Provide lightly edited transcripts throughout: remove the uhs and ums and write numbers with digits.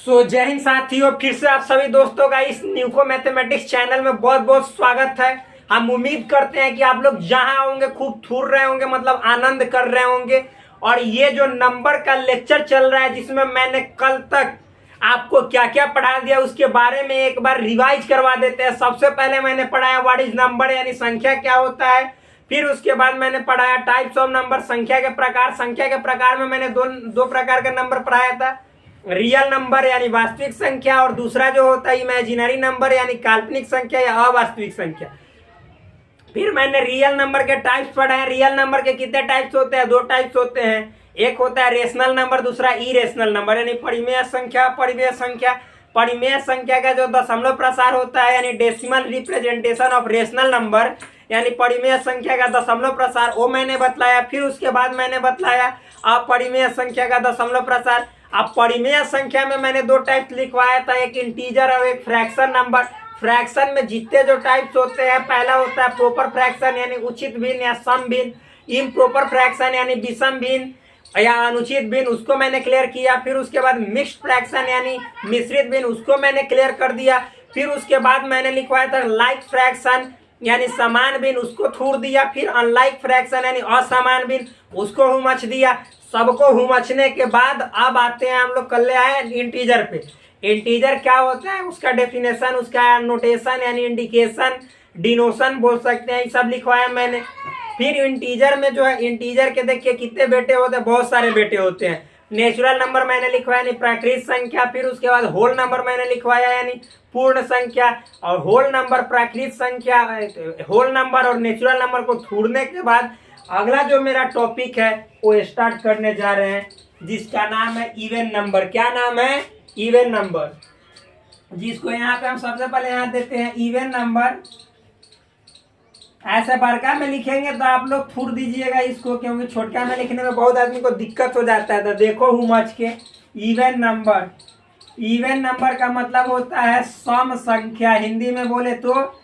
जय हिंद साथियों, फिर से आप सभी दोस्तों का इस न्यूको मैथमेटिक्स चैनल में बहुत बहुत स्वागत है। हम उम्मीद करते हैं कि आप लोग जहां होंगे खूब थूर रहे होंगे, मतलब आनंद कर रहे होंगे। और ये जो नंबर का लेक्चर चल रहा है, जिसमें मैंने कल तक आपको क्या क्या पढ़ा दिया उसके बारे में एक बार रिवाइज करवा देते हैं। सबसे पहले मैंने पढ़ाया व्हाट इज नंबर, यानी संख्या क्या होता है। फिर उसके बाद मैंने पढ़ाया टाइप्स ऑफ नंबर, संख्या के प्रकार। संख्या के प्रकार में मैंने दो प्रकार का नंबर पढ़ाया था, रियल नंबर यानी वास्तविक संख्या, और दूसरा जो होता है इमेजिनरी नंबर यानी काल्पनिक संख्या या अवास्तविक संख्या। फिर मैंने रियल नंबर के टाइप्स पढ़े। रियल नंबर के कितने टाइप्स होते हैं? दो टाइप्स होते हैं, एक होता है रेशनल नंबर, दूसरा इरेशनल नंबर यानी परिमेय संख्या। परिमेय संख्या, परिमेय संख्या का जो दशमलव प्रसार होता है यानी decimal representation of rational number, यानी परिमेय संख्या का दशमलव प्रसार, वो मैंने बतलाया। फिर उसके बाद मैंने बतलाया अपरिमेय संख्या का दशमलव प्रसार। अब परिमेय संख्या में मैंने दो टाइप लिखवाया था, एक इंटीजर और एक फ्रैक्शन नंबर। फ्रैक्शन में जितने जो टाइप्स होते हैं, पहला होता है प्रॉपर फ्रैक्शन यानी उचित भिन्न या सम भिन्न, इम्प्रॉपर फ्रैक्शन यानी विषम भिन्न या अनुचित भिन्न, उसको मैंने क्लियर किया। फिर उसके बाद मिक्स्ड फ्रैक्शन यानी मिश्रित भिन्न, उसको मैंने क्लियर कर दिया। फिर उसके बाद मैंने लिखवाया था लाइक फ्रैक्शन यानी समान भिन्न, उसको थोड़ दिया। फिर अनलाइक फ्रैक्शन यानी असमान भिन्न, उसको हुमच दिया। सबको हुमचने के बाद अब आते हैं हम लोग कर ले आए इंटीजर पे। इंटीजर क्या होता है, उसका डेफिनेशन, उसका नोटेशन यानी इंडिकेशन, डिनोशन बोल सकते हैं, ये सब लिखवाया मैंने। फिर इंटीजर में जो है, इंटीजर के देखिए कितने बेटे होते हैं, बहुत सारे बेटे होते हैं। नेचुरल नंबर मैंने लिखवाया यानी प्राकृतिक संख्या। फिर उसके बाद होल नंबर मैंने लिखवाया यानी पूर्ण संख्या। और होल नंबर, प्राकृतिक संख्या, होल नंबर और नेचुरल नंबर को छोड़ने के बाद अगला जो मेरा टॉपिक है वो स्टार्ट करने जा रहे हैं, जिसका नाम है इवन नंबर। क्या नाम है? इवन नंबर, जिसको यहाँ पे हम सबसे पहले यहाँ देते हैं इवन नंबर। ऐसे बड़का में लिखेंगे तो आप लोग थूर दीजिएगा इसको, क्योंकि छोटका में लिखने में बहुत आदमी को दिक्कत हो जाता है। तो देखो हुमच के इवन नंबर। इवन नंबर का मतलब होता है सम संख्या, हिंदी में बोले तो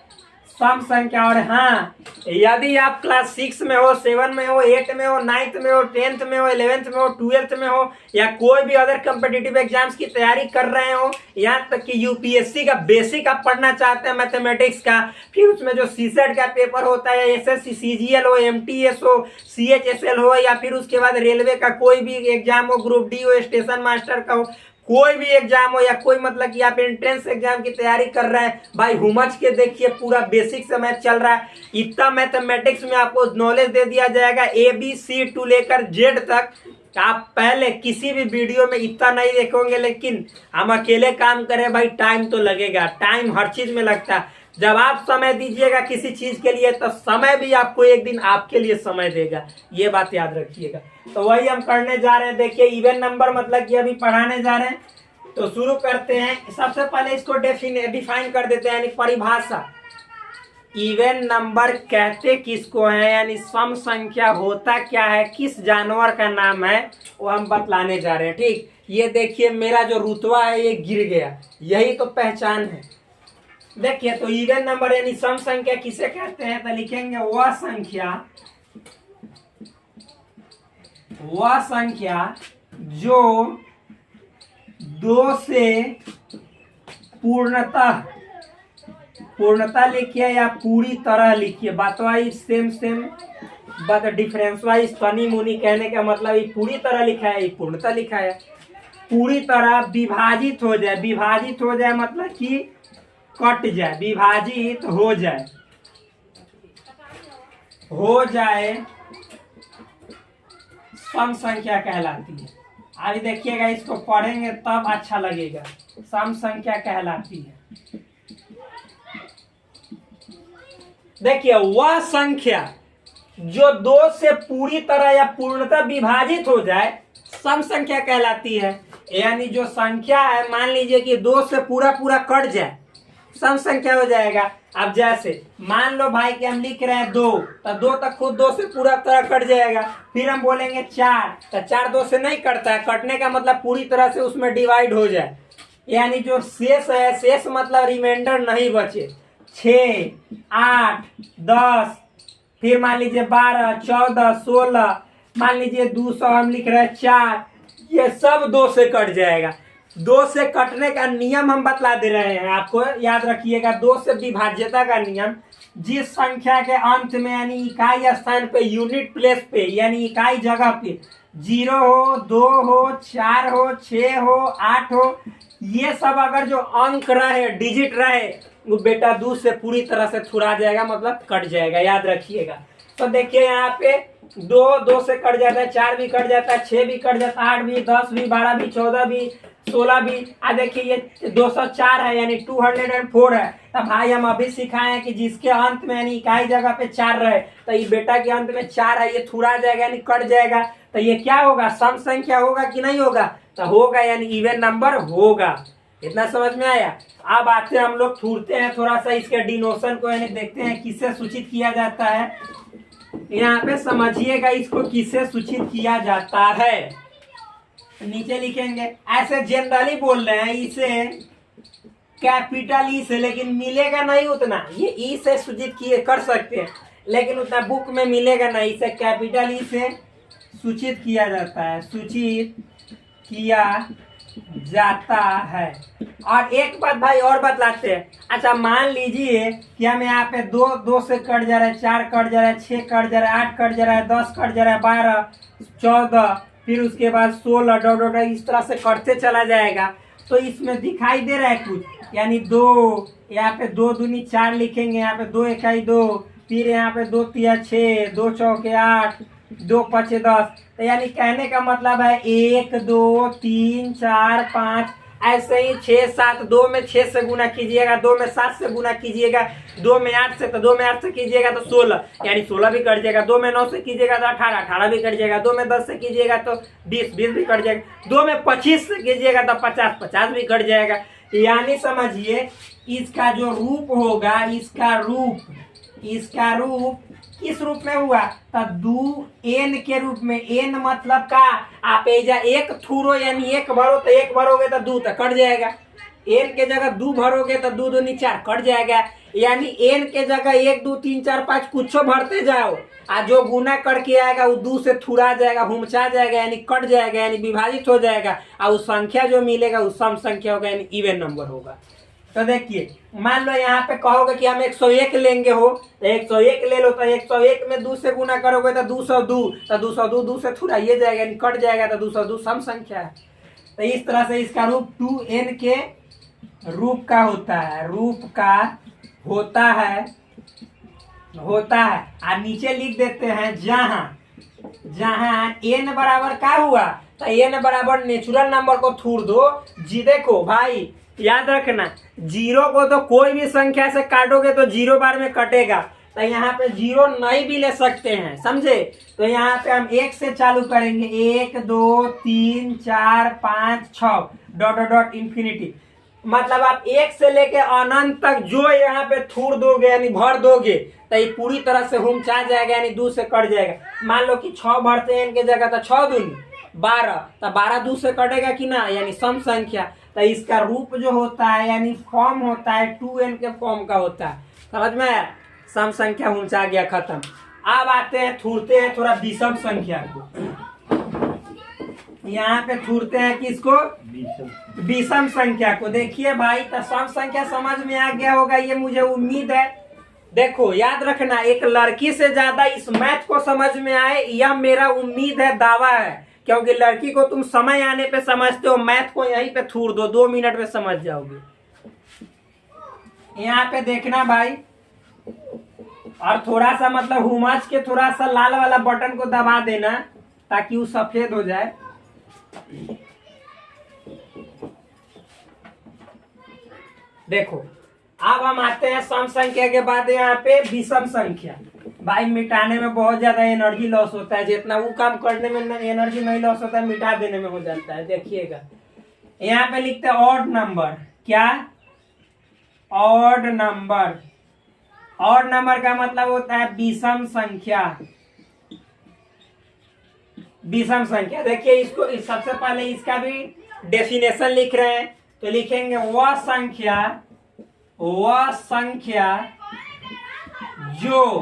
सम संख्या। और हाँ, यदि आप क्लास 6 में हो, 7 में हो, 8 में हो, 9th में हो, 10th में हो, 11th में हो, 12th में हो, या कोई भी अदर कम्पिटिटिव एग्जाम्स की तैयारी कर रहे हो, यहाँ तक कि यूपीएससी का बेसिक आप पढ़ना चाहते हैं मैथमेटिक्स का, फिर उसमें जो सीसेट का पेपर होता है, एसएससी सीजीएल हो, एमटीएस हो, सीएचएसएल हो, या फिर उसके बाद रेलवे का कोई भी एग्जाम हो, ग्रुप डी हो, स्टेशन मास्टर का हो, कोई भी एग्जाम हो, या कोई मतलब कि आप एंट्रेंस एग्जाम की तैयारी कर रहे हैं, भाई हुमच के देखिए पूरा बेसिक से मैथ चल रहा है। इतना मैथमेटिक्स में आपको नॉलेज दे दिया जाएगा, ABC टू लेकर Z तक। आप पहले किसी भी वीडियो में इतना नहीं देखोगे, लेकिन हम अकेले काम करें भाई, टाइम तो लगेगा। टाइम हर चीज में लगता है। जब आप समय दीजिएगा किसी चीज के लिए, तो समय भी आपको एक दिन आपके लिए समय देगा, ये बात याद रखिएगा। तो वही हम करने जा रहे हैं। देखिए इवन नंबर मतलब कि अभी पढ़ाने जा रहे हैं, तो शुरू करते हैं। सबसे पहले इसको डिफाइन कर देते हैं, यानी परिभाषा। इवन नंबर कहते किसको है, यानी सम संख्या होता क्या है, किस जानवर का नाम है, वो हम बतलाने जा रहे हैं। ठीक, ये देखिए मेरा जो रुतबा है ये गिर गया, यही तो पहचान है। देखिए तो इवन नंबर यानी सम संख्या किसे कहते हैं, तो लिखेंगे वह संख्या जो दो से पूर्णता लिखिए या पूरी तरह लिखिए, बात wise same, but difference wise तनी मुनी कहने का मतलब ये पूरी तरह लिखा है, ये पूर्णता लिखा है। पूरी तरह विभाजित हो जाए, विभाजित हो जाए मतलब कि कट जाए, विभाजित हो जाए सम संख्या कहलाती है। अभी देखिएगा, इसको पढ़ेंगे तब अच्छा लगेगा। सम संख्या कहलाती है। देखिए वह संख्या जो दो से पूरी तरह या पूर्णतः विभाजित हो जाए, सम संख्या कहलाती है। यानी जो संख्या है, मान लीजिए कि दो से पूरा कट जाए, सम संख्या हो जाएगा। अब जैसे मान लो भाई कि हम लिख रहे हैं 2, तो 2 तक खुद 2 से पूरा तरह कट जाएगा। फिर हम बोलेंगे 4, तो 4 2 से नहीं कटता है, कटने का मतलब पूरी तरह से उसमें डिवाइड हो जाए, यानी जो शेष है, शेष मतलब रिमाइंडर नहीं बचे। 6, 8, 10, फिर मान लीजिए 12, 14, 16, मान लीजिए 200 हम लिख रहे हैं 4, ये सब 2 से कट जाएगा। दो से कटने का नियम हम बतला दे रहे हैं आपको, याद रखिएगा। दो से विभाज्यता का नियम, जिस संख्या के अंत में यानी इकाई स्थान पे, यूनिट प्लेस पे यानी इकाई जगह पे 0 हो, 2 हो, 4 हो, 6 हो, 8 हो, ये सब अगर जो अंक रहे, डिजिट रहे, वो बेटा दो से पूरी तरह से छुड़ा जाएगा, मतलब कट जाएगा, याद रखिएगा। तो देखिए यहाँ पे दो से कट जाता है, 4 भी कट जाता है, 6 भी कट जाता है, 8 भी, 10 भी, 12 भी, 14 भी, 16 भी। देखिए ये 204 है यानी 204 है। तो भाई हम अभी सिखाए हैं कि जिसके अंत में यानी इकाई जगह पे 4 रहे, तो ये बेटा के अंत में 4 है, ये छुड़ा जाएगा यानी कट जाएगा। तो ये क्या होगा, सम संख्या होगा कि नहीं होगा? तो होगा, यानी इवन नंबर होगा। इतना समझ में आया? अब आते हम लोग थूरते हैं थोड़ा सा इसके डिनोशन को, यानी देखते हैं किससे सूचित किया जाता है। यहाँ पे समझिएगा इसको किससे सूचित किया जाता है। नीचे लिखेंगे, ऐसे जनरली बोल रहे हैं इसे कैपिटल ई से, लेकिन मिलेगा नहीं उतना। ये ई से सूचित किए कर सकते हैं, लेकिन उतना बुक में मिलेगा नहीं। इसे कैपिटल ई से सूचित किया जाता है, सूचित किया जाता है। और एक बात भाई और बतलाते हैं। अच्छा मान लीजिए कि हम यहाँ पे दो से कट जा रहा है, 4 कट जा रहा है, 6 कट जा रहा है, 8 कट जा रहा है, 10 कट जा रहा है, 12, 14, फिर उसके बाद 16 डॉट इस तरह से कटते चला जाएगा। तो इसमें दिखाई दे रहा है कुछ, यानी 2, यहाँ पे 2 दूनी 4 लिखेंगे, यहाँ पे 2 इकाई 2, फिर यहाँ पे 2 तिया 6, 2 चौके 8, 2 पचे 10। तो यानी कहने का मतलब है 1 2 3 4 5 ऐसे ही 6 7, 2 में 6 से गुना कीजिएगा, 2 में 7 से गुना कीजिएगा, 2 में 8 से, तो 2 में 8 से कीजिएगा तो 16, यानी 16 भी कट जाएगा। 2 में 9 से कीजिएगा तो 18, 18 भी कट जाएगा। 2 में 10 से कीजिएगा तो 20, 20 भी कट जाएगा। 2 में 25 से कीजिएगा तो 50, 50 भी कट जाएगा। यानी समझिए इसका जो रूप होगा, इसका रूप किस रूप में हुआ? तो 2n के रूप में। n मतलब का, आप एजा 1 थूरो यानी 1 भरो, तो 1 भरोगे तो 2 तो कट जाएगा। n के जगह 2 भरोगे तो 2 दूनी 4 कट जाएगा। यानी n के जगह 1 2 3 4 5 कुछ भरते जाओ, आ जो गुना करके आएगा वो 2 से थुड़ा जाएगा, हुमचा जाएगा, यानी कट जाएगा, यानी विभाजित हो जाएगा। और उस संख्या जो मिलेगा वो सम संख्या होगा, यानी इवन नंबर होगा। तो देखिए मान लो यहाँ पे कहोगे कि हम 101 लेंगे हो, तो 101 ले लो, तो 101 में 2 से गुना करोगे तो 202, तो 202 2 से थुड़ाइए जाएगा, यानी कट जाएगा, तो 202 सम संख्या है। तो इस तरह से इसका रूप 2n के रूप का होता है, होता है। और नीचे लिख देते हैं जहां n बराबर का हुआ, तो n बराबर नेचुरल नंबर को थूर दो। जी देखो भाई याद रखना, 0 को तो कोई भी संख्या से काटोगे तो 0 बार में कटेगा। तो यहाँ पे 0 नहीं भी ले सकते हैं, समझे? तो यहाँ पे हम 1 से चालू करेंगे, 1 2 3 4 5 6 डॉट इंफिनिटी। मतलब आप 1 से लेके अनंत तक जो यहाँ पे थूर दोगे यानी भर दोगे, तो ये पूरी तरह से हुमचा जाएगा, यानी 2 से कट जाएगा। मान लो कि 6 भरते हैं इनके जगह, तो 6 दूनी 12, तो 12 2 से कटेगा कि ना, यानी सम संख्या। तो इसका रूप जो होता है यानी फॉर्म होता है 2n के फॉर्म का होता है। समझ में आया? सम संख्या हुमचा गया, खत्म। अब आते हैं थूरते हैं थोड़ा विषम संख्या को। यहाँ पे थूरते हैं किसको? विषम संख्या को। देखिए भाई तो सम संख्या समझ में आ गया होगा, ये मुझे उम्मीद है। देखो याद रखना, एक लड़की से ज्यादा इस मैथ को समझ में आए, यह मेरा उम्मीद है, दावा है। क्योंकि लड़की को तुम समय आने पे समझते हो, मैथ को यहीं पे थूर दो, 2 मिनट में समझ जाओगे। यहाँ पे देखना भाई, और थोड़ा सा मतलब हुमच के थोड़ा सा लाल वाला बटन को दबा देना ताकि वो सफेद हो जाए। देखो अब हम आते हैं सम संख्या के बाद यहाँ पे विषम संख्या। भाई मिटाने में बहुत ज्यादा एनर्जी लॉस होता है, जितना वो काम करने में एनर्जी नहीं लॉस होता है, मिटा देने में हो जाता है। देखिएगा यहाँ पे लिखते हैं ऑड नंबर। क्या? ऑड नंबर का मतलब होता है विषम संख्या। देखिए इसको सबसे पहले इसका भी डेफिनेशन लिख रहे हैं, तो लिखेंगे वह संख्या जो,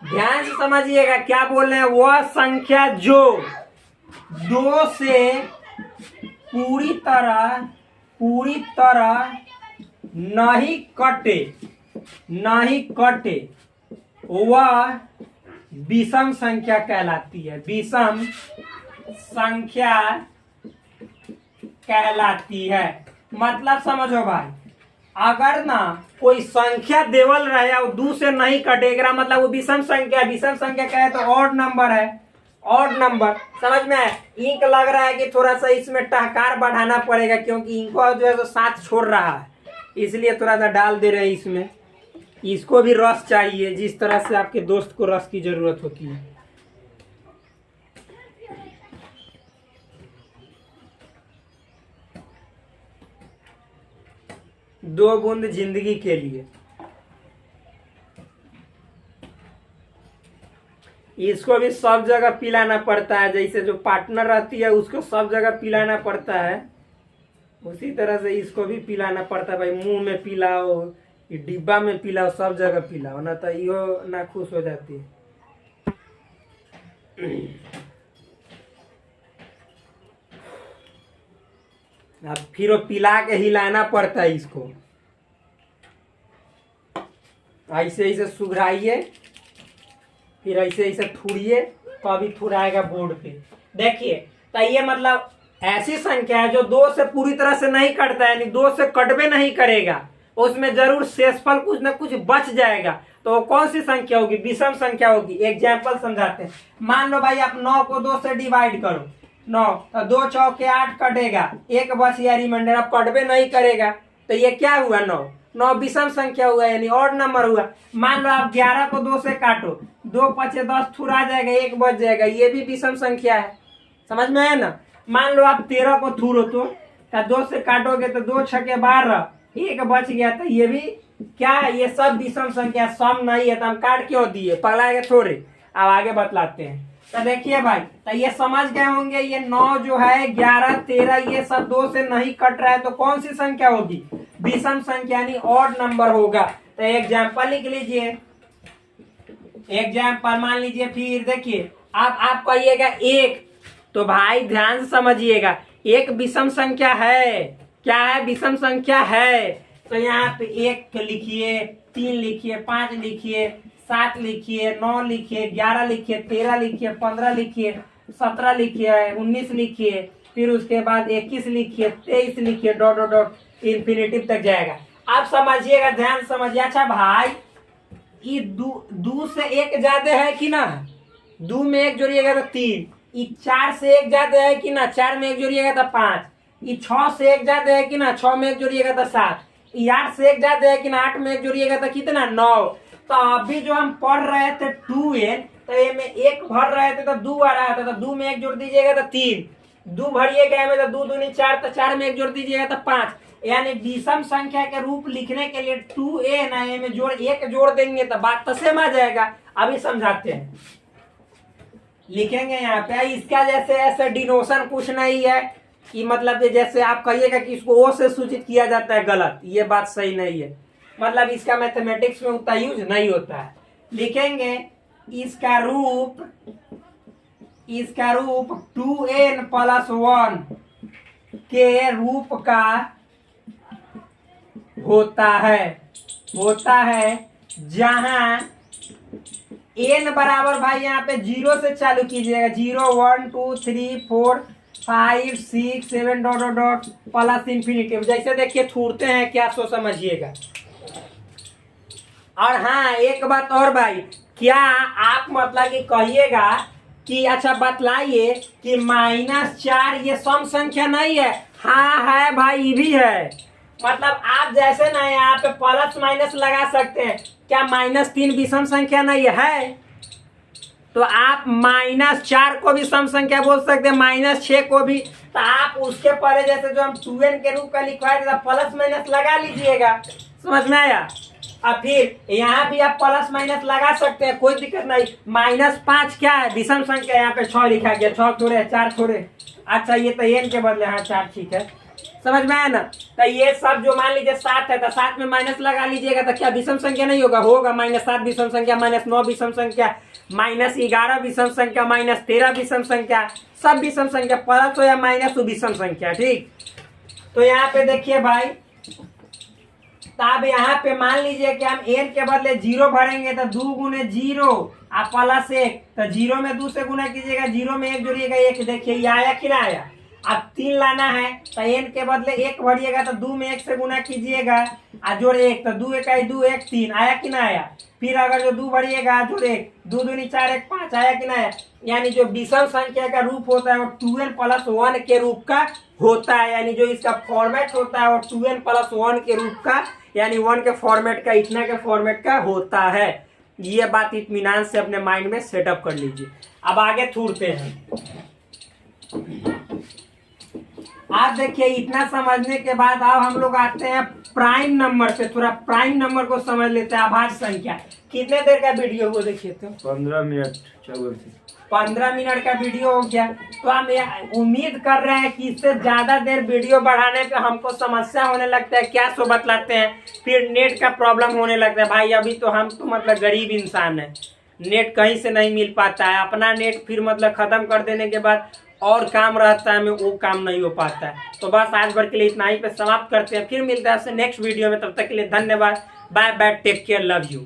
ध्यान से समझिएगा क्या बोल रहे हैं, वह संख्या जो 2 से पूरी तरह नहीं कटे वह विषम संख्या कहलाती है। विषम संख्या कहलाती है। मतलब समझो भाई, अगर ना कोई संख्या देवल रहे और 2 से नहीं कटेगा मतलब वो विषम संख्या कहे तो ऑड नंबर है। ऑड नंबर समझ में आया। इंक लग रहा है कि थोड़ा सा इसमें टहकार बढ़ाना पड़ेगा क्योंकि इंको जो है तो साथ छोड़ रहा है, इसलिए थोड़ा सा डाल दे रहे हैं इसमें। इसको भी रस चाहिए जिस तरह से आपके दोस्त को रस की जरूरत होती है। दो बूंद जिंदगी के लिए। इसको भी सब जगह पिलाना पड़ता है, जैसे जो पार्टनर रहती है उसको सब जगह पिलाना पड़ता है, उसी तरह से इसको भी पिलाना पड़ता है भाई। मुंह में पिलाओ, डिब्बा में पिलाओ, सब जगह पिलाओ, ना तो यो ना खुश हो जाती है। अब फिर वो पिला के हिलाना पड़ता है इसको। ऐसे ऐसे सुघराइए, फिर ऐसे ऐसे थूड़िए तो अभी थुड़ाएगा बोर्ड पे। देखिए तो ये मतलब ऐसी संख्या है जो 2 से पूरी तरह से नहीं कटता है, यानी 2 से कटबे नहीं करेगा, उसमें जरूर शेषफल कुछ ना कुछ बच जाएगा। तो वो कौन सी संख्या होगी? विषम संख्या होगी। एग्जाम्पल समझाते हैं। मान लो भाई आप 9 को 2 से डिवाइड करो, 9 तो 2 चौके 8 कटेगा, 1 बच या रिमाइंडर, अब कटबे नहीं करेगा तो ये क्या हुआ? 9 विषम संख्या हुआ, यानी ऑड नंबर हुआ। मान लो आप 11 को 2 से काटो, 2 5 10 थुरा जाएगा, 1 बच जाएगा, ये भी विषम संख्या है। समझ में आया ना। मान लो आप 13 को थूरो तो 2 से काटोगे तो 2 6 12, 1 बच गया, तो ये भी क्या है? ये सब विषम संख्या, सम नहीं है तो हम काट क्यों दिए? पगला थोड़े। अब आगे बतलाते हैं। तो देखिए भाई, तो ये समझ गए होंगे, ये 9 जो है, 11 13 ये सब 2 से नहीं कट रहा है तो कौन सी संख्या होगी? विषम संख्या, यानी ऑड नंबर होगा। तो एग्जाम्पल लिख लीजिए। एग्जाम्पल मान लीजिए। फिर देखिए आप कहिएगा 1, तो भाई ध्यान से समझिएगा, 1 विषम संख्या है। क्या है? विषम संख्या है। तो यहाँ पे 1 लिखिए, 3 लिखिए, 5 लिखिए, 7 लिखिए, 9 लिखिए, 11 लिखिए, 13 लिखिए, 15 लिखिए, 17 लिखिए, 19 लिखिए, फिर उसके बाद 21 लिखिए, 23 लिखिए, डॉट डॉट डॉट इन्फिनिटिव तक जाएगा। आप समझिएगा, ध्यान समझिए। अच्छा भाई, ये 2 से 1 ज्यादा है कि ना? 2 में 1 जोड़िएगा तो 3। ये 4 से 1 ज्यादा है कि ना? 4 में 1 जोड़िएगा तो 5। ये 6 से 1 ज्यादा है कि ना? 6 में 1 जोड़िएगा तो 7। ये 8 से 1 ज्यादा है कि ना? 8 में 1 जोड़िएगा तो कितना? 9। तो अभी जो हम पढ़ रहे थे 2n, तो ये में 1 भर रहे थे तो 2 आ रहा था, तो 2 में 1 जोड़ दीजिएगा तो 3। 2 भरिएगा में तो 2 दूनी 4, तो 4 में 1 जोड़ दीजिएगा तो 5। यानी विषम संख्या के रूप लिखने के लिए 2n है में जोड़ 1 जोड़ देंगे तो बात तो सेम आ जाएगा। अभी समझाते हैं, लिखेंगे यहाँ पे। इसका जैसे ऐसे डिनोशन कुछ नहीं है कि मतलब जैसे आप कहिएगा कि इसको ओ से सूचित किया जाता है, गलत, ये बात सही नहीं है। मतलब इसका मैथमेटिक्स में उतना यूज नहीं होता है। लिखेंगे इसका रूप 2n + 1 के रूप का होता है जहां n बराबर भाई यहाँ पे 0 से चालू कीजिएगा, 0 1 2 3 4 5 6 7 dot dot dot plus infinitive. जैसे देखिए थूरते हैं क्या, सो समझिएगा। और हाँ, एक बात और भाई, क्या आप मतलब कि कहिएगा कि अच्छा बतलाइए कि -4 ये सम संख्या नहीं है? हाँ है भाई, ये भी है। मतलब आप जैसे ना यहाँ पे प्लस माइनस लगा सकते हैं, क्या -3 विषम संख्या नहीं है? तो आप -4 को भी सम संख्या बोल सकते हैं, -6 को भी। तो आप उसके पहले जैसे जो हम 2n के रूप का लिखवाए थे प्लस माइनस लगा लीजिएगा। समझ में आया? अब फिर यहाँ भी आप प्लस माइनस लगा सकते हैं, कोई दिक्कत नहीं। -5 क्या है? विषम संख्या। यहाँ पे 6 लिखा गया, 6 थोड़े 4 थोड़े। अच्छा ये तो n के बदले, हाँ 4 ठीक है। समझ में आया ना। तो ये सब जो मान लीजिए 7 है तो 7 में माइनस लगा लीजिएगा तो क्या विषम संख्या नहीं होगा, होगा। -7 विषम संख्या, -9 विषम संख्या, -11 विषम संख्या, -13 विषम संख्या, सब विषम संख्या, प्लस हो या माइनस हो विषम संख्या। ठीक, तो यहाँ पे देखिए भाई, तो अब यहाँ पे मान लीजिए कि हम n के बदले 0 भरेंगे तो 2 गुने 0 आप प्लस 1, तो 0 में 2 से गुना कीजिएगा, 0 में 1 जोड़िएगा 1। देखिए ये आया कि ना आया। अब 3 लाना है तो n के बदले 1 भरिएगा तो 2 में 1 से गुना कीजिएगा और जोड़ 1, तो 2 1 2 1 3 आया कि ना आया। फिर अगर जो 2 भरिएगा जोड़ 1, 2 दूनी 4 1 5 आया कि ना आया। यानी जो विषम संख्या का रूप होता है वो 2n + 1 के रूप का होता है, यानी जो इसका फॉर्मेट होता है वो 2n + 1 के रूप का, यानी 1 के फॉर्मेट का, इतना के फॉर्मेट का होता है। ये बात इत्मीनान से अपने माइंड में सेटअप कर लीजिए। अब आगे थूरते हैं। आप देखिए इतना समझने के बाद अब हम लोग आते हैं प्राइम नंबर पे। थोड़ा प्राइम नंबर को समझ लेते हैं। अभाज्य संख्या कितने देर का वीडियो हो, देखिए तो 15 मिनट 15 मिनट का वीडियो हो गया। तो हम उम्मीद कर रहे हैं कि इससे ज्यादा देर वीडियो बढ़ाने पे हमको समस्या होने लगता है, क्या सो बतलाते हैं, फिर नेट का प्रॉब्लम होने लगता है। भाई अभी तो हम तो मतलब गरीब इंसान है, नेट कहीं से नहीं मिल पाता है। अपना नेट फिर मतलब खत्म कर देने के बाद और काम रहता है, हमें वो काम नहीं हो पाता है। तो बस आज भर के लिए इतना ही पे समाप्त करते हैं, फिर मिलते हैं आपसे नेक्स्ट वीडियो में। तब तक के लिए धन्यवाद, bye bye, take care, love you.